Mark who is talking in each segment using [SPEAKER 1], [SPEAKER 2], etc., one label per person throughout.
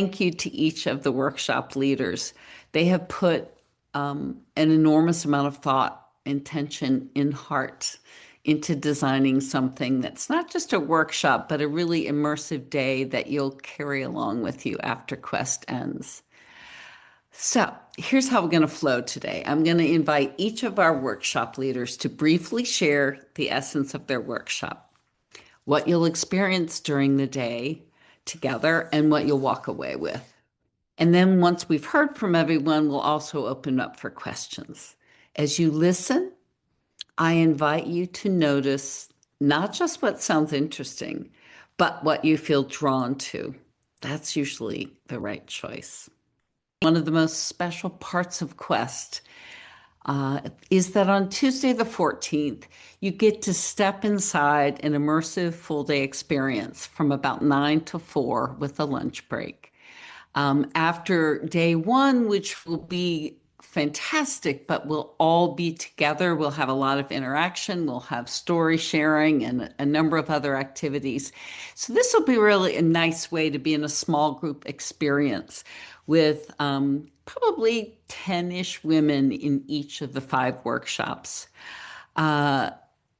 [SPEAKER 1] Thank you to each of the workshop leaders. They have put an enormous amount of thought, intention, and heart into designing something that's not just a workshop, but a really immersive day that you'll carry along with you after Quest ends. So here's how we're going to flow today. I'm going to invite each of our workshop leaders to briefly share the essence of their workshop, what you'll experience during the day together, and what you'll walk away with. And then once we've heard from everyone, we'll also open up for questions. As you listen, I invite you to notice not just what sounds interesting, but what you feel drawn to. That's usually the right choice. One of the most special parts of Quest is that on Tuesday the 14th, you get to step inside an immersive full day experience from about 9 to 4 with a lunch break. After day one, which will be fantastic, but we'll all be together. We'll have a lot of interaction. We'll have story sharing and a number of other activities. So this will be really a nice way to be in a small group experience with probably 10-ish women in each of the 5 workshops. Uh,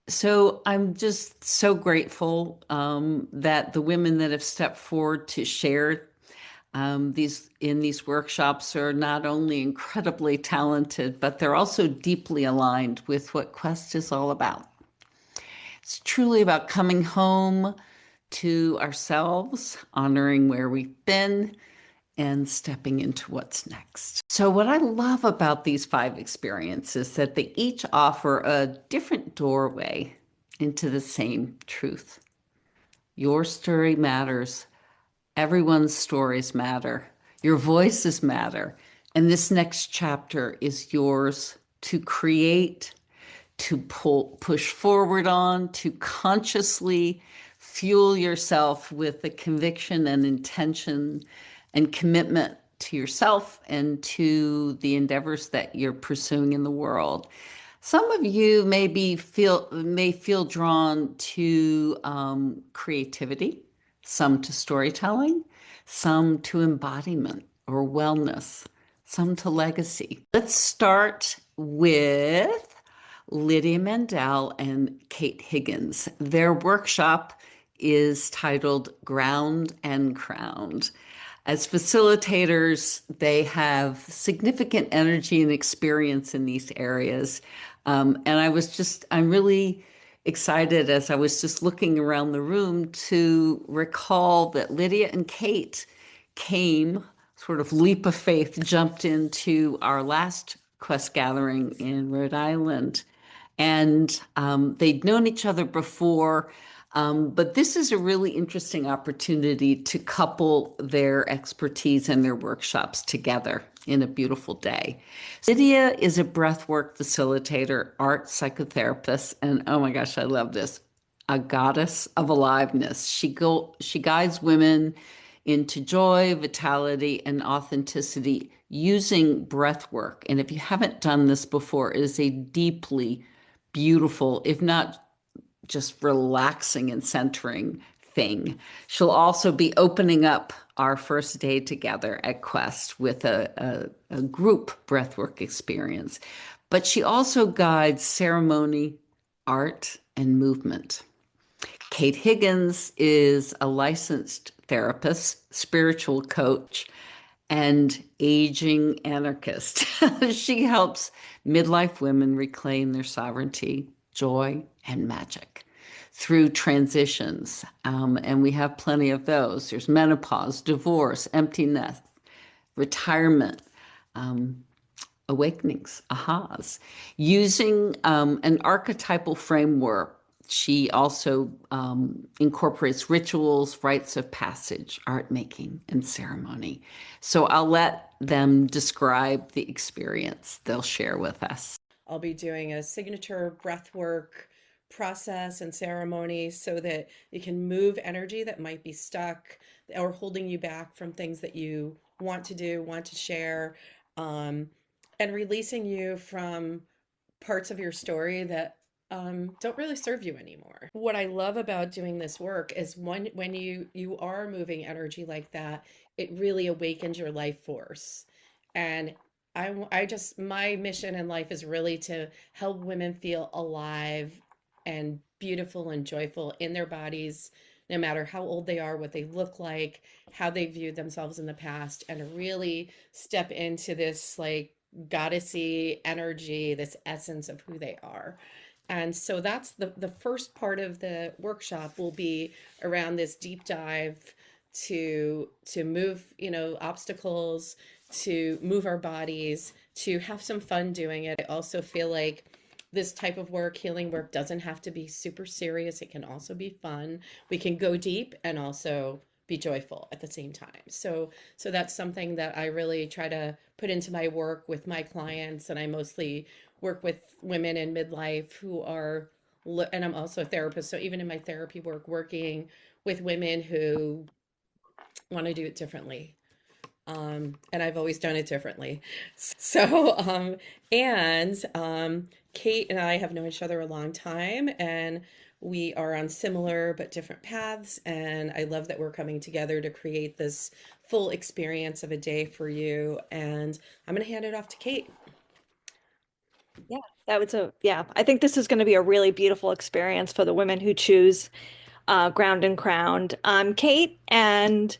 [SPEAKER 1] so I'm just so grateful that the women that have stepped forward to share these workshops are not only incredibly talented, but they're also deeply aligned with what Quest is all about. It's truly about coming home to ourselves, honoring where we've been, and stepping into what's next. So, what I love about these 5 experiences is that they each offer a different doorway into the same truth. Your story matters. Everyone's stories matter. Your voices matter. And this next chapter is yours to create, to push forward on, to consciously fuel yourself with the conviction and intention and commitment to yourself and to the endeavors that you're pursuing in the world. Some of you may feel drawn to creativity, some to storytelling, some to embodiment or wellness, some to legacy. Let's start with Lydia Mandel and Kate Higgins. Their workshop is titled Ground and Crowned. As facilitators, they have significant energy and experience in these areas. I'm really excited as I was just looking around the room to recall that Lydia and Kate came, sort of leap of faith, jumped into our last Quest gathering in Rhode Island. And they'd known each other before, but this is a really interesting opportunity to couple their expertise and their workshops together in a beautiful day. Lydia is a breathwork facilitator, art psychotherapist, and oh my gosh, I love this, a goddess of aliveness. She guides women into joy, vitality, and authenticity using breath work. And if you haven't done this before, it is a deeply beautiful, if not just relaxing and centering thing. She'll also be opening up our first day together at Quest with a group breathwork experience. But she also guides ceremony, art, and movement. Kate Higgins is a licensed therapist, spiritual coach, and aging anarchist. She helps midlife women reclaim their sovereignty, joy, and magic through transitions. And we have plenty of those. There's menopause, divorce, empty nest, retirement, awakenings, ahas. Using an archetypal framework, she also incorporates rituals, rites of passage, art making, and ceremony. So I'll let them describe the experience they'll share with us.
[SPEAKER 2] I'll be doing a signature breathwork process and ceremony so that you can move energy that might be stuck or holding you back from things that you want to do, want to share, um, and releasing you from parts of your story that don't really serve you anymore. What I love about doing this work is when you are moving energy like that, it really awakens your life force. And I just, my mission in life is really to help women feel alive and beautiful and joyful in their bodies, no matter how old they are, what they look like, how they viewed themselves in the past, and to really step into this like goddessy energy, this essence of who they are. And so that's the first part of the workshop will be around this deep dive to move, obstacles, to move our bodies, to have some fun doing it. I also feel like this type of work, healing work, doesn't have to be super serious. It can also be fun. We can go deep and also be joyful at the same time. So that's something that I really try to put into my work with my clients, and I mostly work with women in midlife who are, and I'm also a therapist, so even in my therapy work, working with women who want to do it differently. And I've always done it differently. So, Kate and I have known each other a long time, and we are on similar but different paths. And I love that we're coming together to create this full experience of a day for you. And I'm going to hand it off to Kate.
[SPEAKER 3] Yeah, yeah. I think this is going to be a really beautiful experience for the women who choose Ground and Crowned. I'm Kate, and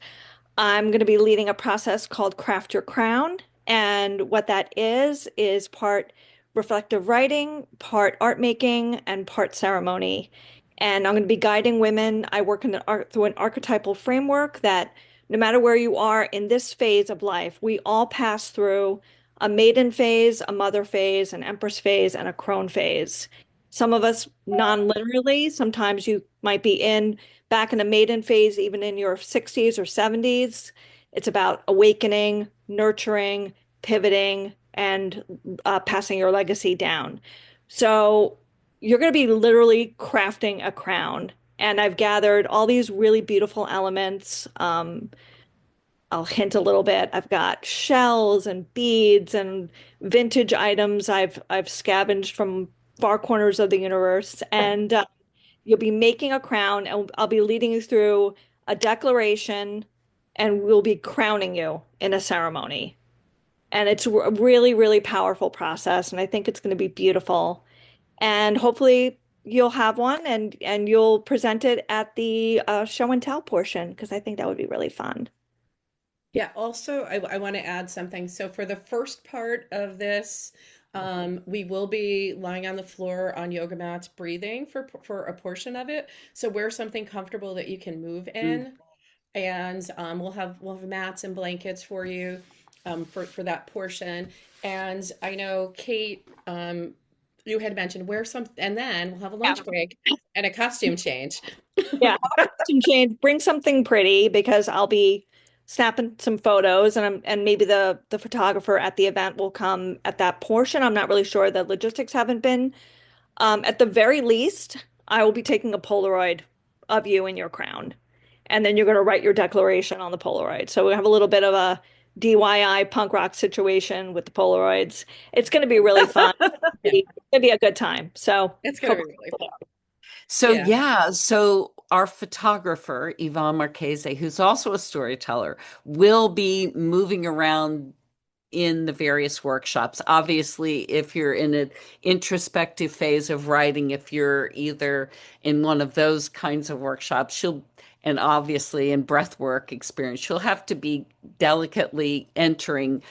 [SPEAKER 3] I'm going to be leading a process called Craft Your Crown. And what that is part reflective writing, part art making, and part ceremony. And I'm going to be guiding women. I work in through an archetypal framework that no matter where you are in this phase of life, we all pass through a maiden phase, a mother phase, an empress phase, and a crone phase. Some of us non-literally, sometimes you might be back in a maiden phase, even in your 60s or 70s. It's about awakening, nurturing, pivoting, and passing your legacy down. So you're going to be literally crafting a crown. And I've gathered all these really beautiful elements. I'll hint a little bit. I've got shells and beads and vintage items I've scavenged from far corners of the universe. And you'll be making a crown, and I'll be leading you through a declaration, and we'll be crowning you in a ceremony. And it's a really, really powerful process, and I think it's going to be beautiful. And hopefully you'll have one and you'll present it at the show and tell portion because I think that would be really fun.
[SPEAKER 2] Yeah, also, I want to add something. So, for the first part of this, we will be lying on the floor on yoga mats, breathing for a portion of it. So, wear something comfortable that you can move
[SPEAKER 1] Mm.
[SPEAKER 2] in, and we'll have mats and blankets for you for that portion. And I know Kate, you had mentioned wear some, and then we'll have a
[SPEAKER 3] Yeah.
[SPEAKER 2] lunch break and a costume change.
[SPEAKER 3] Yeah, have a costume change. Bring something pretty because I'll be snapping some photos, and maybe the photographer at the event will come at that portion. I'm not really sure. The logistics haven't been. At the very least, I will be taking a Polaroid of you in your crown, and then you're going to write your declaration on the Polaroid. So we have a little bit of a DIY punk rock situation with the Polaroids. It's going to be really fun.
[SPEAKER 2] Yeah,
[SPEAKER 3] It's going to be a good time. So
[SPEAKER 2] it's gonna
[SPEAKER 3] hope.
[SPEAKER 2] be really fun.
[SPEAKER 1] So
[SPEAKER 2] Yeah.
[SPEAKER 1] yeah, so our photographer, Yvonne Marchese, who's also a storyteller, will be moving around in the various workshops. Obviously, if you're in an introspective phase of writing, if you're either in one of those kinds of workshops, and obviously in breath work experience, she'll have to be delicately entering.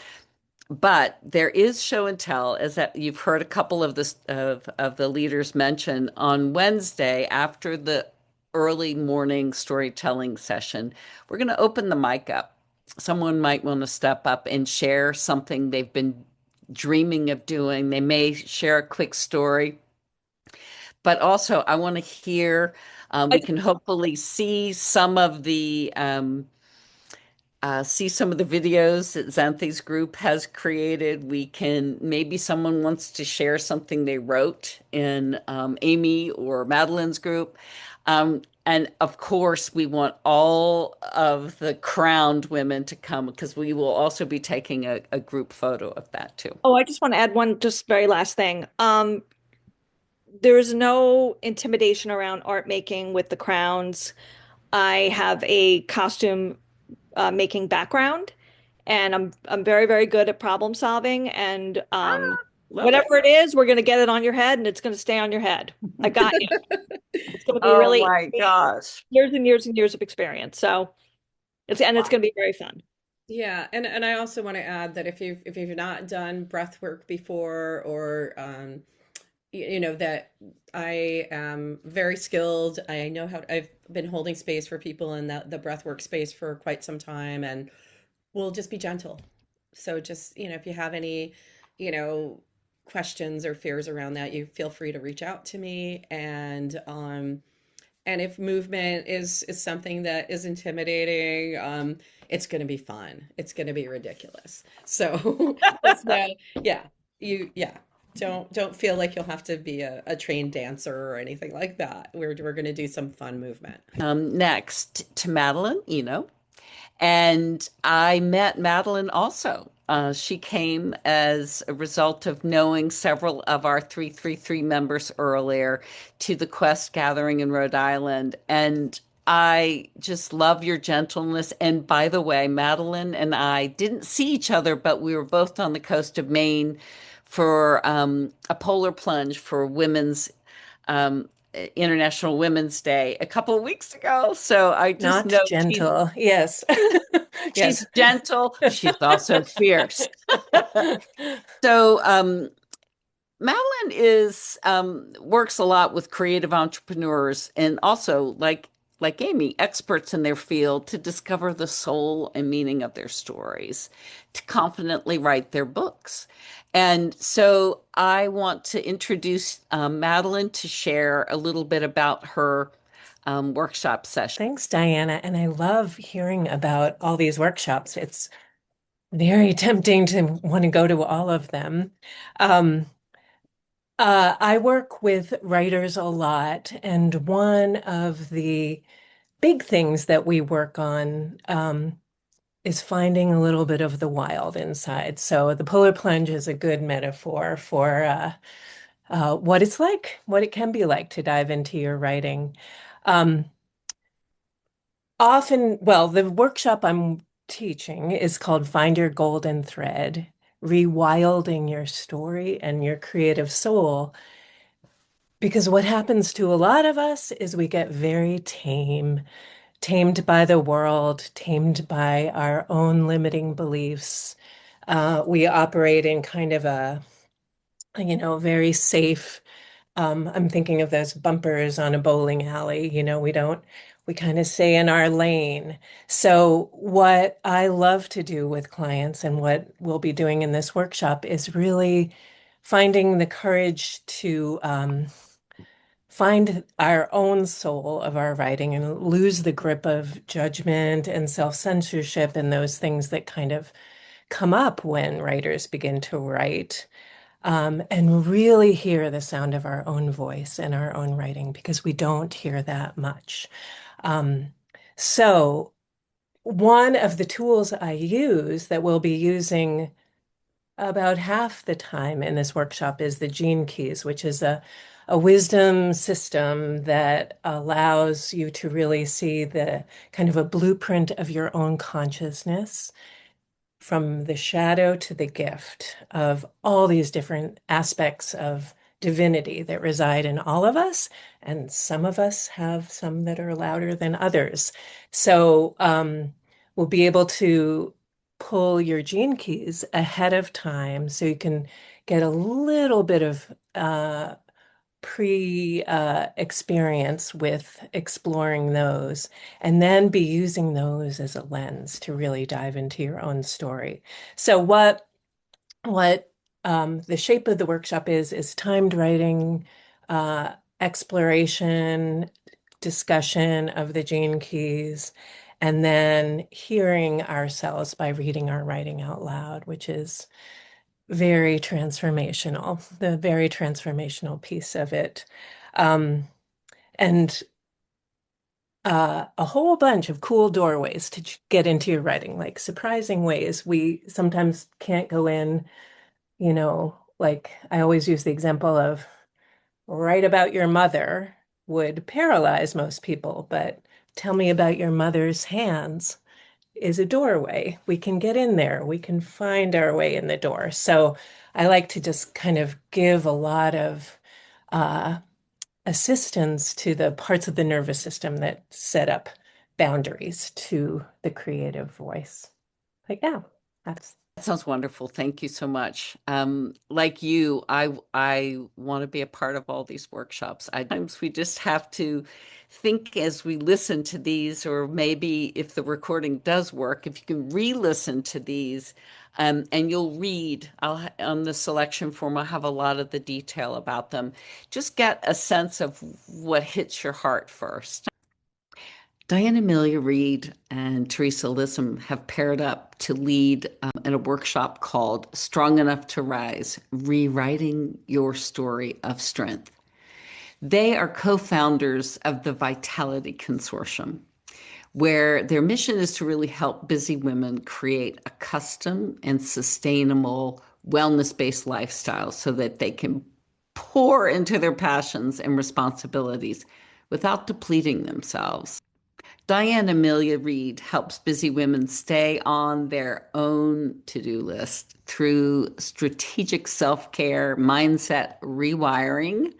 [SPEAKER 1] But there is show and tell, as that you've heard a couple of the leaders mention on Wednesday after the early morning storytelling session. We're going to open the mic up. Someone might want to step up and share something they've been dreaming of doing. They may share a quick story, but also I want to hear. We can hopefully see some of the videos that Xanthi's group has created. We can maybe someone wants to share something they wrote in Amy or Madeline's group. And of course, we want all of the crowned women to come because we will also be taking a group photo of that too.
[SPEAKER 3] Oh, I just want to add one just very last thing. There's no intimidation around art making with the crowns. I have a costume making background, and I'm very, very good at problem solving. And
[SPEAKER 1] Love it.
[SPEAKER 3] whatever it is, we're going to get it on your head, and it's going to stay on your head. I got you. It's going to be
[SPEAKER 1] Oh
[SPEAKER 3] really
[SPEAKER 1] my gosh.
[SPEAKER 3] years and years and years of experience. So it's going to be very fun.
[SPEAKER 2] Yeah, and I also want to add that if you've not done breath work before, or you know, that I am very skilled. I know how I've been holding space for people in the breath work space for quite some time, and we'll just be gentle. So just, you know, if you have any, you know, questions or fears around that, you feel free to reach out to me. And if movement is something that is intimidating, it's going to be fun. It's going to be ridiculous. So it's not, yeah, yeah. Don't feel like you'll have to be a trained dancer or anything like that. We're going to do some fun movement.
[SPEAKER 1] Next to Madeline, and I met Madeline also. She came as a result of knowing several of our 333 members earlier to the Quest gathering in Rhode Island. And I just love your gentleness. And by the way, Madeline and I didn't see each other, but we were both on the coast of Maine for a polar plunge for Women's um, International Women's Day a couple of weeks ago. So I just
[SPEAKER 4] Not
[SPEAKER 1] know
[SPEAKER 4] gentle. Yes.
[SPEAKER 1] she's
[SPEAKER 4] Yes.
[SPEAKER 1] gentle. She's also fierce. So Madeline is works a lot with creative entrepreneurs and also like Amy, experts in their field to discover the soul and meaning of their stories, to confidently write their books. And so I want to introduce Madeline to share a little bit about her workshop session.
[SPEAKER 4] Thanks, Diana. And I love hearing about all these workshops. It's very tempting to want to go to all of them. Um, I work with writers a lot, and one of the big things that we work on is finding a little bit of the wild inside. So the polar plunge is a good metaphor for what it's like, what it can be like to dive into your writing. Um, well, the workshop I'm teaching is called Find Your Golden Thread, Rewilding Your Story and Your Creative Soul. Because what happens to a lot of us is we get very tamed by the world, tamed by our own limiting beliefs. We operate in kind of a, very safe. I'm thinking of those bumpers on a bowling alley. We kind of stay in our lane. So, what I love to do with clients and what we'll be doing in this workshop is really finding the courage to find our own soul of our writing and lose the grip of judgment and self-censorship and those things that kind of come up when writers begin to write, and really hear the sound of our own voice and our own writing because we don't hear that much. Um, so, one of the tools I use that we'll be using about half the time in this workshop is the Gene Keys, which is a wisdom system that allows you to really see the kind of a blueprint of your own consciousness from the shadow to the gift of all these different aspects of divinity that reside in all of us. And some of us have some that are louder than others. So we'll be able to pull your gene keys ahead of time so you can get a little bit of pre experience with exploring those, and then be using those as a lens to really dive into your own story. So what the shape of the workshop is timed writing, uh, exploration, discussion of the gene keys, and then hearing ourselves by reading our writing out loud, which is very transformational, the very transformational piece of it. Um, and a whole bunch of cool doorways to get into your writing, like surprising ways. We sometimes can't go in, like I always use the example of write about your mother would paralyze most people, but tell me about your mother's hands. is a doorway. We can get in there. We can find our way in the door. So I like to just kind of give a lot of assistance to the parts of the nervous system that set up boundaries to the creative voice. Like, yeah, that's
[SPEAKER 1] That sounds wonderful. Thank you so much. Like you, I want to be a part of all these workshops. Sometimes we just have to think as we listen to these, or maybe if the recording does work, if you can re-listen to these, and you'll read. On the selection form, I'll have a lot of the detail about them. Just get a sense of what hits your heart first. Diane Amelia Reid and Teresa Lissum have paired up to lead in a workshop called Strong Enough to Rise, Rewriting Your Story of Strength. They are co-founders of the Vitality Consortium, where their mission is to really help busy women create a custom and sustainable wellness-based lifestyle so that they can pour into their passions and responsibilities without depleting themselves. Diane Amelia Reid helps busy women stay on their own to-do list through strategic self-care, mindset rewiring,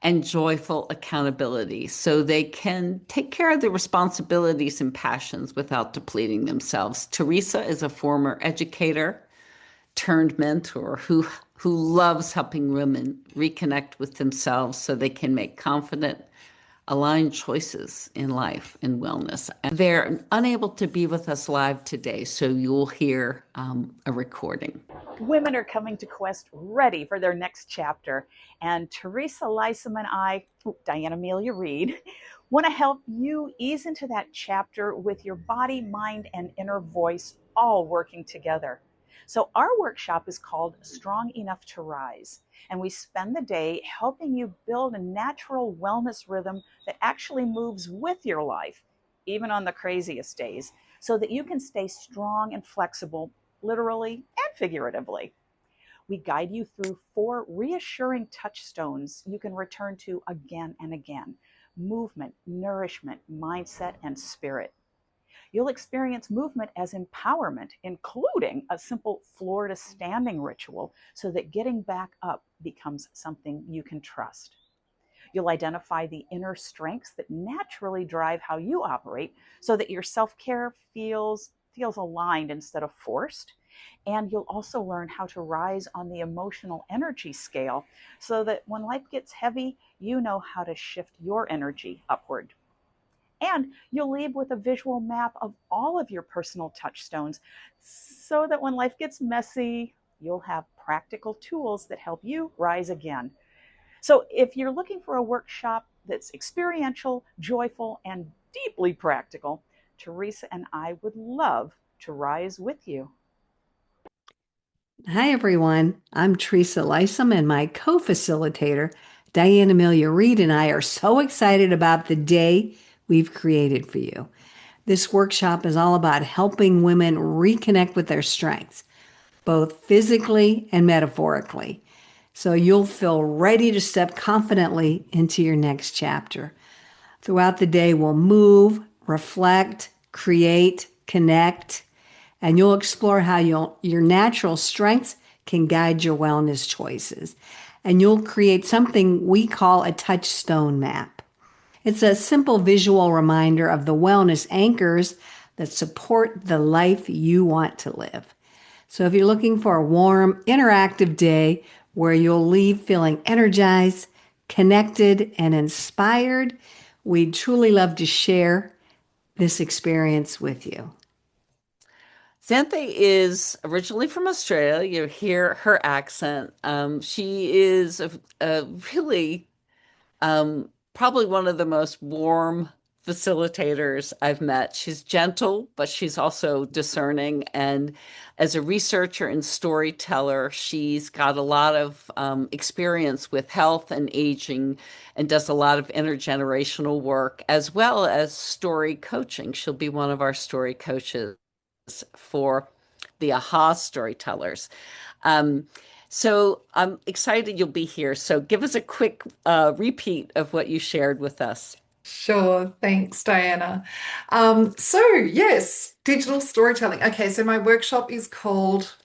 [SPEAKER 1] and joyful accountability so they can take care of their responsibilities and passions without depleting themselves. Teresa is a former educator turned mentor who loves helping women reconnect with themselves so they can make confident, aligned choices in life and wellness. And they're unable to be with us live today, so you'll hear a recording.
[SPEAKER 5] Women are coming to Quest ready for their next chapter. And Teresa Lissum and I, Diane Amelia Reid, want to help you ease into that chapter with your body, mind, and inner voice all working together. So our workshop is called Strong Enough to Rise. And we spend the day helping you build a natural wellness rhythm that actually moves with your life, even on the craziest days, so that you can stay strong and flexible, literally and figuratively. We guide you through 4 reassuring touchstones you can return to again and again: movement, nourishment, mindset, and spirit. You'll experience movement as empowerment, including a simple floor to standing ritual so that getting back up becomes something you can trust. You'll identify the inner strengths that naturally drive how you operate so that your self-care feels aligned instead of forced. And you'll also learn how to rise on the emotional energy scale so that when life gets heavy, you know how to shift your energy upward. And you'll leave with a visual map of all of your personal touchstones so that when life gets messy, you'll have practical tools that help you rise again. So if you're looking for a workshop that's experiential, joyful, and deeply practical, Teresa and I would love to rise with you.
[SPEAKER 6] Hi, everyone. I'm Teresa Lissum, and my co-facilitator, Diane Amelia Reid, and I are so excited about the day we've created for you. This workshop is all about helping women reconnect with their strengths, both physically and metaphorically, so you'll feel ready to step confidently into your next chapter. Throughout the day, we'll move, reflect, create, connect, and you'll explore how your natural strengths can guide your wellness choices. And you'll create something we call a touchstone map. It's a simple visual reminder of the wellness anchors that support the life you want to live. So if you're looking for a warm, interactive day where you'll leave feeling energized, connected, and inspired, we'd truly love to share this experience with you.
[SPEAKER 1] Xanthe is originally from Australia. You hear her accent. She is a really probably one of the most warm facilitators I've met. She's gentle, but she's also discerning. And as a researcher and storyteller, she's got a lot of experience with health and aging and does a lot of intergenerational work as well as story coaching. She'll be one of our story coaches for the AHA storytellers. So I'm excited you'll be here. So give us a quick repeat of what you shared with us.
[SPEAKER 7] Sure. Thanks, Diana. Yes, digital storytelling. Okay, so my workshop is called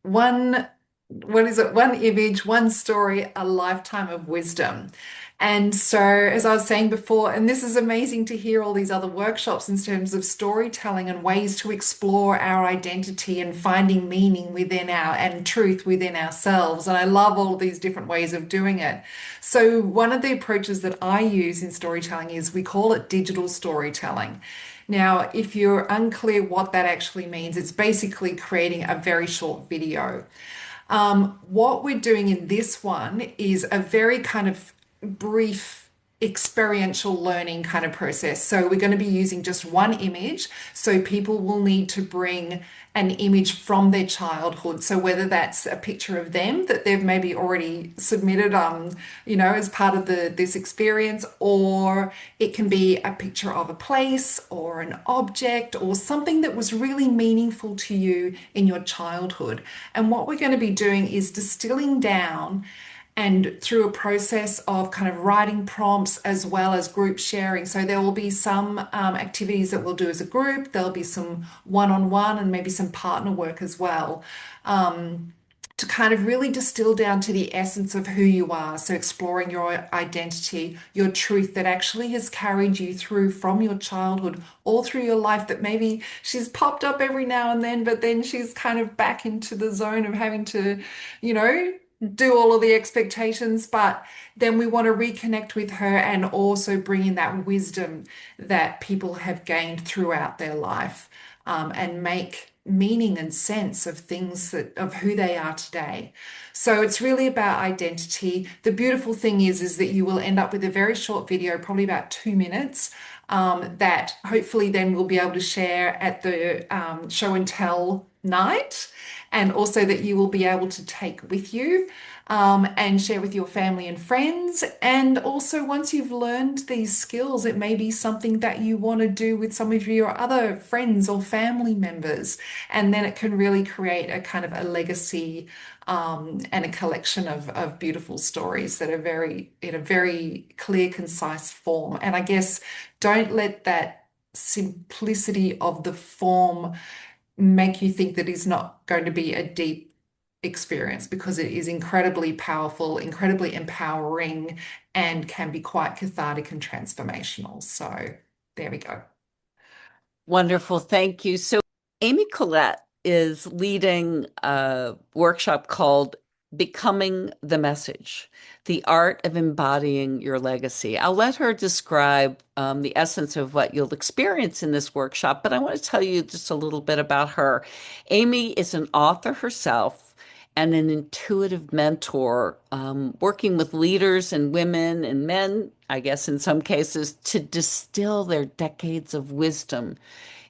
[SPEAKER 7] One, what is it? One image, one story, a lifetime of wisdom. And so, as I was saying before, and this is amazing to hear all these other workshops in terms of storytelling and ways to explore our identity and finding meaning within our and truth within ourselves. And I love all these different ways of doing it. So, one of the approaches that I use in storytelling is we call it digital storytelling. Now, if you're unclear what that actually means, it's basically creating a very short video. What we're doing in this one is a very kind of brief experiential learning kind of process. So we're going to be using just one image. So people will need to bring an image from their childhood. So whether that's a picture of them that they've maybe already submitted, as part of this experience, or it can be a picture of a place or an object or something that was really meaningful to you in your childhood. And what we're going to be doing is distilling down and through a process of kind of writing prompts as well as group sharing. So there will be some activities that we'll do as a group, there'll be some one-on-one and maybe some partner work as well. To kind of really distill down to the essence of who you are. So exploring your identity, your truth that actually has carried you through from your childhood all through your life, that maybe she's popped up every now and then, but then she's kind of back into the zone of having to, you know, do all of the expectations, but then we want to reconnect with her and also bring in that wisdom that people have gained throughout their life, and make meaning and sense of things of who they are today. So it's really about identity. The beautiful thing is that you will end up with a very short video, probably about 2 minutes, that hopefully then we'll be able to share at the show and tell night, and also that you will be able to take with you, and share with your family and friends. And also, once you've learned these skills, it may be something that you want to do with some of your other friends or family members. And then it can really create a kind of a legacy, and a collection of beautiful stories that are very, in a very clear, concise form. And I guess don't let that simplicity of the form make you think that it's not going to be a deep experience, because it is incredibly powerful, incredibly empowering, and can be quite cathartic and transformational. So there we go.
[SPEAKER 1] Wonderful. Thank you. So, Amy Collette is leading a workshop called Becoming the Message, the Art of Embodying Your Legacy. I'll let her describe the essence of what you'll experience in this workshop, but I want to tell you just a little bit about her. Amy is an author herself and an intuitive mentor, working with leaders and women and men, I guess in some cases, to distill their decades of wisdom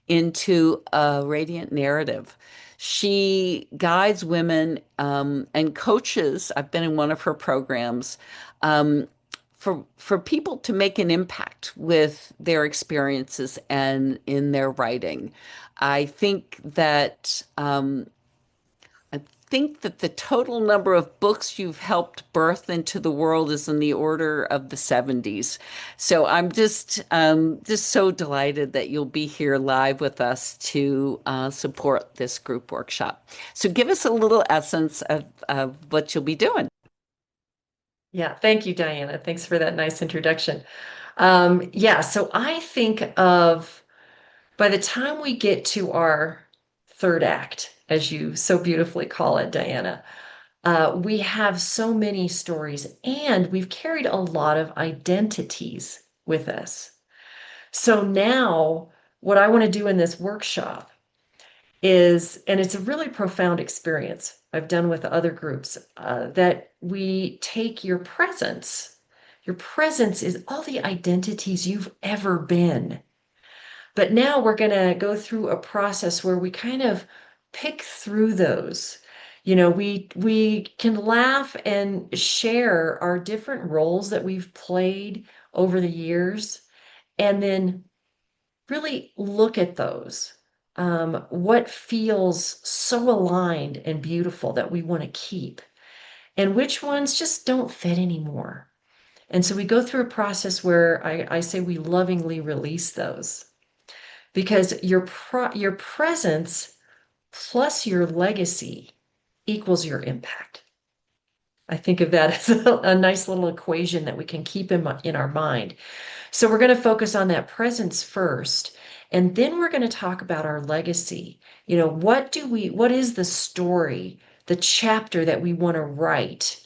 [SPEAKER 1] into a radiant narrative. She guides women, and coaches. I've been in one of her programs, for people to make an impact with their experiences and in their writing. I think that the total number of books you've helped birth into the world is in the order of the 70s. So I'm just so delighted that you'll be here live with us to support this group workshop. So give us a little essence of what you'll be doing.
[SPEAKER 8] Yeah, thank you, Diana. Thanks for that nice introduction. So I think of, by the time we get to our third act, as you so beautifully call it, Diana, we have so many stories, and we've carried a lot of identities with us. So now, what I want to do in this workshop is, and it's a really profound experience I've done with other groups, that we take your presence. Your presence is all the identities you've ever been. But now we're going to go through a process where we kind of pick through those. We can laugh and share our different roles that we've played over the years, and then really look at those. What feels so aligned and beautiful that we want to keep, and which ones just don't fit anymore. And so we go through a process where I say we lovingly release those, because your presence plus your legacy equals your impact. I think of that as a nice little equation that we can keep in our mind. So we're going to focus on that presence first, and then we're going to talk about our legacy. What is the story, the chapter that we want to write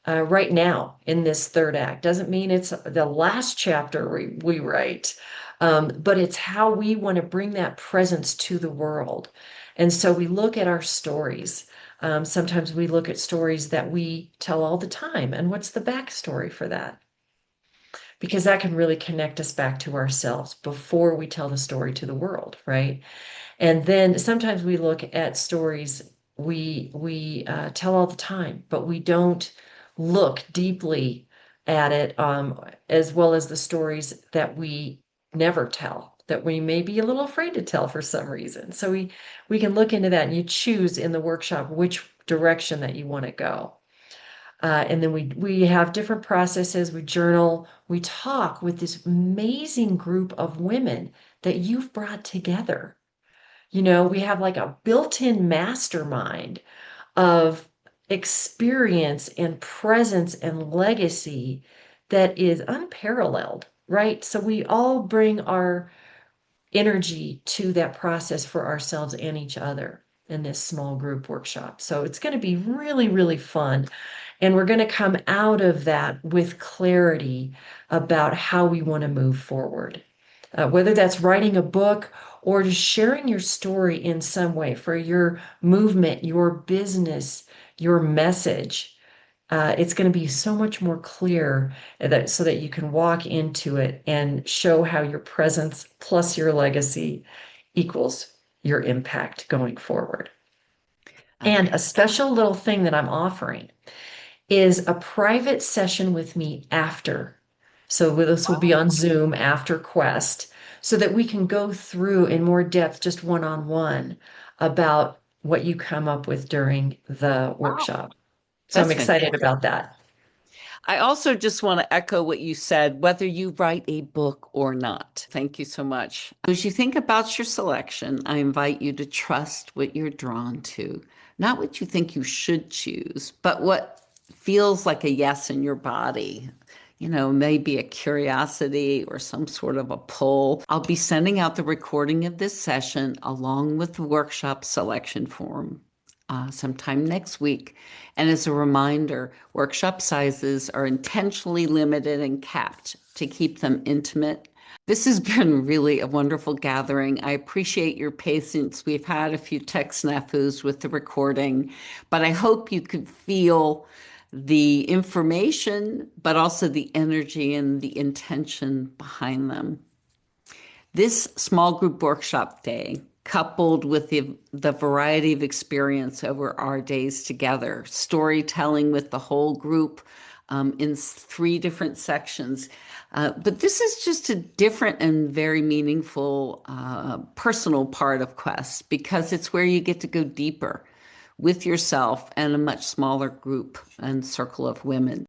[SPEAKER 8] right now in this third act? Doesn't mean it's the last chapter we write, but it's how we want to bring that presence to the world. And so we look at our stories. Sometimes we look at stories that we tell all the time. And what's the backstory for that? Because that can really connect us back to ourselves before we tell the story to the world, right? And then sometimes we look at stories we tell all the time, but we don't look deeply at it, as well as the stories that we never tell, that we may be a little afraid to tell for some reason. So we can look into that, and you choose in the workshop which direction that you want to go. And then we have different processes. We journal, we talk with this amazing group of women that you've brought together. We have like a built-in mastermind of experience and presence and legacy that is unparalleled, right? So we all bring our energy to that process for ourselves and each other in this small group workshop. So it's going to be really, really fun. And we're going to come out of that with clarity about how we want to move forward. Whether that's writing a book or just sharing your story in some way for your movement, your business, your message. It's going to be so much more clear so that you can walk into it and show how your presence plus your legacy equals your impact going forward. And a special little thing that I'm offering is a private session with me after. So this will be on Zoom after Quest, so that we can go through in more depth, just one-on-one, about what you come up with during the workshop. So I'm
[SPEAKER 1] That's
[SPEAKER 8] excited
[SPEAKER 1] fantastic.
[SPEAKER 8] about that.
[SPEAKER 1] I also just want to echo what you said, whether you write a book or not. Thank you so much. As you think about your selection, I invite you to trust what you're drawn to, not what you think you should choose, but what feels like a yes in your body. Maybe a curiosity or some sort of a pull. I'll be sending out the recording of this session along with the workshop selection form sometime next week. And as a reminder, workshop sizes are intentionally limited and capped to keep them intimate. This has been really a wonderful gathering. I appreciate your patience. We've had a few tech snafus with the recording, but I hope you could feel the information, but also the energy and the intention behind them. This small group workshop day, coupled with the variety of experience over our days together, storytelling with the whole group in 3 different sections. But this is just a different and very meaningful personal part of Quest, because it's where you get to go deeper with yourself and a much smaller group and circle of women.